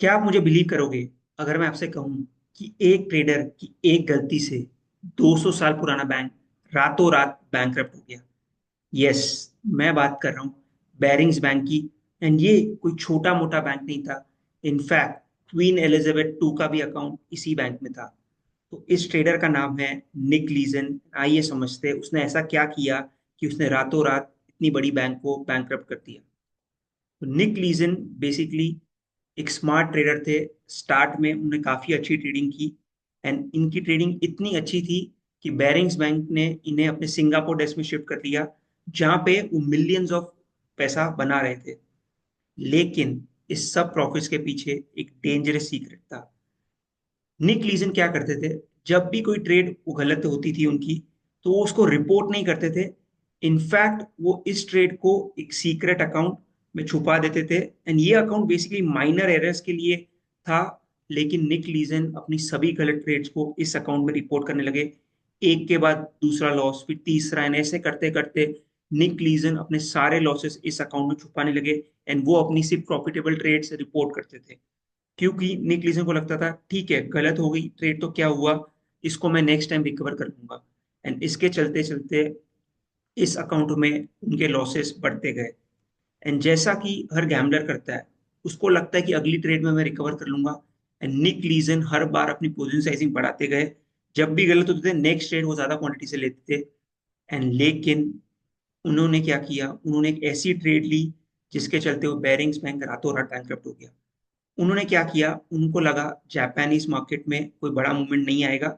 क्या आप मुझे बिलीव करोगे अगर मैं आपसे कहूं कि एक ट्रेडर की एक गलती से 200 साल पुराना बैंक रातों रात बैंकरप्ट हो गया। यस, मैं बात कर रहा हूं बैरिंग्स बैंक की। एंड ये कोई छोटा मोटा बैंक नहीं था। इनफैक्ट क्वीन एलिजाबेथ टू का भी अकाउंट इसी बैंक में था। तो इस ट्रेडर का नाम है निक लीजन। आइए समझते हैं उसने ऐसा क्या किया कि उसने रातों रात इतनी बड़ी बैंक को बैंकरप्ट कर दिया। तो निक लीजन बेसिकली एक स्मार्ट ट्रेडर थे। स्टार्ट में उन्होंने काफी अच्छी ट्रेडिंग की। एंड इनकी ट्रेडिंग इतनी अच्छी थी कि बैरिंग्स बैंक ने इन्हें अपने सिंगापुर डेस्क में शिफ्ट कर दिया, जहां पे वो मिलियंस ऑफ पैसा बना रहे थे। लेकिन इस सब प्रॉफिट्स के पीछे एक डेंजरस सीक्रेट था। निक लीजन क्या करते थे, जब भी कोई ट्रेड वो गलत होती थी उनकी, तो वो उसको रिपोर्ट नहीं करते थे। इनफैक्ट वो इस ट्रेड को एक सीक्रेट अकाउंट में छुपा देते थे। एंड ये अकाउंट बेसिकली माइनर एरर्स के लिए था। लेकिन निक लीजन अपनी सभी गलत ट्रेड्स को इस अकाउंट में रिपोर्ट करने लगे। एक के बाद दूसरा लॉस, फिर तीसरा, एंड ऐसे करते करते निक लीजन अपने सारे लॉसेस इस अकाउंट में छुपाने लगे। एंड वो अपनी सिर्फ प्रॉफिटेबल ट्रेड्स रिपोर्ट करते थे, क्योंकि निक लीसन को लगता था ठीक है गलत हो गई ट्रेड तो क्या हुआ, इसको मैं नेक्स्ट टाइम रिकवर कर लूंगा। एंड इसके चलते चलते इस अकाउंट में उनके लॉसेस बढ़ते गए। एंड जैसा कि हर गैम्बलर करता है, उसको लगता है कि अगली ट्रेड में मैं रिकवर कर लूंगा। एंड निक लीजन हर बार अपनी पोजीशन साइजिंग बढ़ाते गए। जब भी गलत होते थे नेक्स्ट ट्रेड वो ज्यादा क्वांटिटी से लेते थे। एंड लेकिन उन्होंने क्या किया, उन्होंने एक ऐसी ट्रेड ली जिसके चलते वो बेरिंग्स बैंक रातों रात बैंकरप्ट हो गया। उन्होंने क्या किया, उनको लगा जापानीज मार्केट में कोई बड़ा मूवमेंट नहीं आएगा।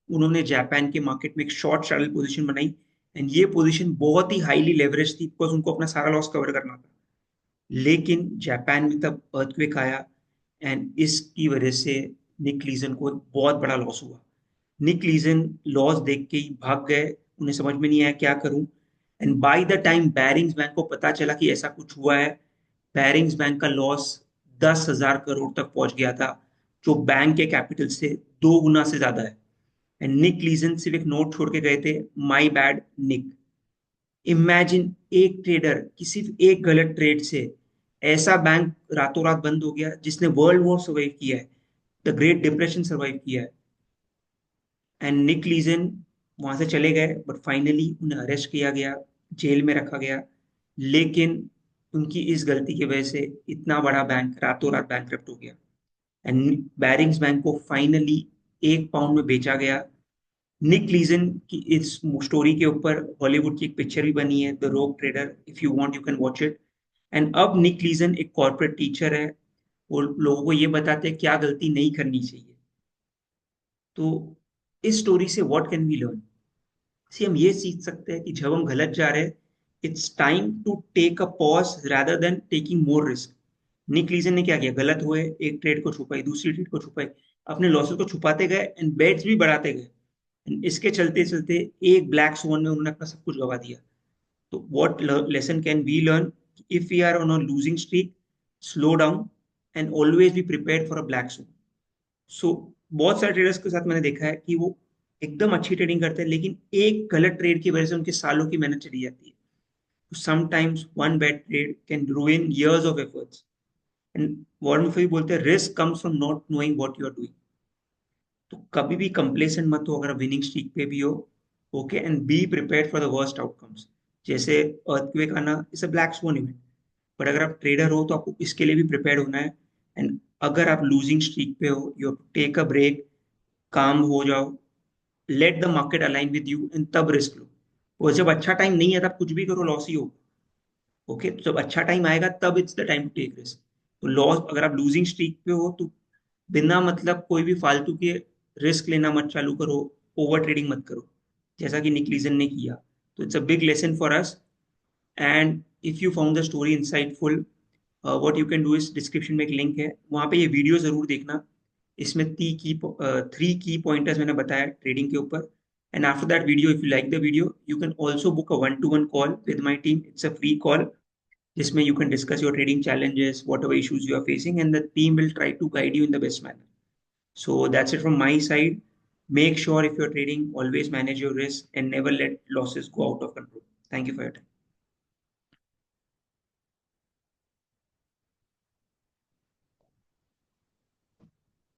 उन्होंने जापान के मार्केट में एक शॉर्ट सैडल पोजीशन बनाई। एंड ये पोजीशन बहुत ही हाईली लेवरेज थी, बिकॉज उनको अपना सारा लॉस कवर करना था। लेकिन जापान में तब अर्थक्वेक आया। एंड इसकी वजह से निक लीजन को एक बहुत बड़ा लॉस हुआ। निक लीजन लॉस देख के ही भाग गए, उन्हें समझ में नहीं आया क्या करूं। And by the time bearings bank को पता चला कि ऐसा कुछ हुआ है, बैरिंग्स बैंक का लॉस 10,000 करोड़ तक पहुंच गया था, जो बैंक के कैपिटल से 2 गुना से ज्यादा है। एंड निक लीजन सिर्फ एक नोट छोड़ के गए थे, माई बैड निक। इमेजिन एक ट्रेडर की सिर्फ एक गलत ट्रेड से ऐसा बैंक रातों रात बंद हो गया, जिसने वर्ल्ड वॉर सर्वाइव किया है, द ग्रेट डिप्रेशन सर्वाइव किया है। एंड निक लीजन वहां से चले गए, बट फाइनली उन्हें अरेस्ट किया गया, जेल में रखा गया। लेकिन उनकी इस गलती की वजह से इतना बड़ा बैंक रातों रात बैंकरप्ट हो गया। एंड बैरिंग्स बैंक को फाइनली 1 पाउंड में बेचा गया। निक लीजन की इस स्टोरी के ऊपर हॉलीवुड की एक पिक्चर भी बनी है, द रोग trader. If you want you can watch it. And अब निक लीजन एक कॉर्पोरेट टीचर है। वो लोगों को ये बताते हैं क्या गलती नहीं करनी चाहिए। तो इस स्टोरी से व्हाट कैन वी लर्न? सी हम ये सीख सकते हैं कि जब हम गलत जा रहे हैं, it's time to take a pause rather than taking more risk. Nick Leeson ने क्या किया, गलत हुए एक ट्रेड को छुपाई, दूसरी ट्रेड को छुपाई, अपने लॉसेस को छुपाते गए एंड बेट्स भी बढ़ाते गए। And इसके चलते चलते एक ब्लैक स्वान में उन्होंने अपना सब कुछ गवा दिया। तो what lesson can we learn? If we are on a losing streak, slow down and always be prepared for a black swan. So बहुत सारे ट्रेडर्स के साथ मैंने देखा है कि वो एकदम अच्छी ट्रेडिंग करते हैं, लेकिन एक गलत ट्रेड की वजह से उनके सालों की मेहनत चली जाती है। Sometimes one bad trade can ruin years of efforts. And Warren Buffett बोलते हैं risk comes from not knowing what you are doing. तो कभी भी कंप्लेसेंट मत हो अगर विनिंग स्ट्रीक पे भी हो। Okay, and be prepared for the worst outcomes. जैसे अर्थक्वेक आना is a black swan event, but अगर आप ट्रेडर हो तो आपको इसके लिए भी प्रिपेयर होना है। एंड अगर आप लूजिंग स्ट्रीक पे हो, यू टेक अ ब्रेक, काम हो जाओ, let the market align with you and तब रिस्क लो। और जब अच्छा टाइम नहीं है तब कुछ भी करो, लॉस ही हो। ओके, तो जब अच्छा टाइम आएगा तब it's the time to take risk. तो लॉस, अगर आप लूजिंग स्ट्रीक पे हो तो बिना मतलब कोई भी फालतू के रिस्क लेना मत चालू करो, ओवर ट्रेडिंग मत करो, जैसा कि निक लीजन ने किया। तो it's a big lesson for us. And if you found the story insightful, what you can do is description में एक लिंक है, वहां पे ये वीडियो जरूर देखना। इसमें 3 की पॉइंटर्स मैंने बताया ट्रेडिंग के ऊपर। And after that video, if you like the video, you can also book a 1-to-1 call with my team. It's a free call जिसमें you can discuss your trading challenges, whatever issues you are facing, and the team will try to guide you in the best manner. So that's it from my side. Make sure if you're trading, always manage your risk and never let losses go out of control. Thank you for your time.